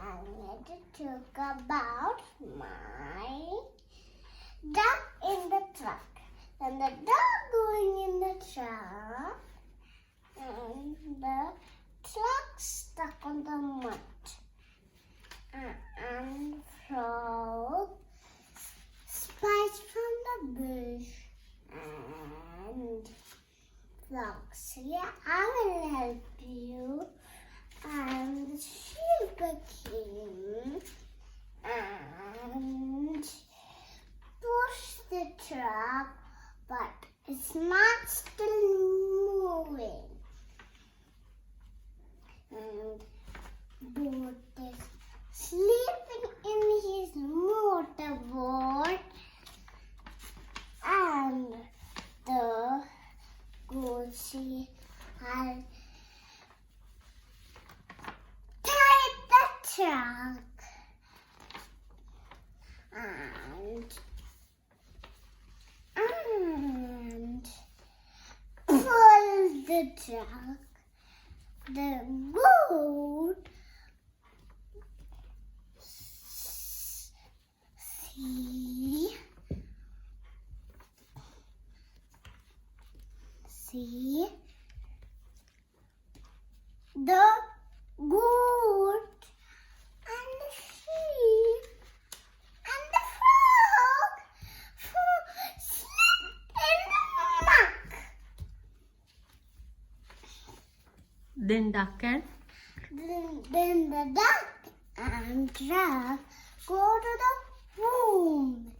I'm going to talk about my duck in the truck. And the duck going in the truck, and the truck stuck on the mud. And frog spies from the bush. And frog said, yeah, I will help you. And the sheep came and pushed the truck, but it's not still moving. And boat is sleeping in his motorboat, and the goosey had tied the truck and pulled the truck. The goat see the goat and the sheep and the frog slipped in the muck. Then duck and Then the duck and truck go to the home.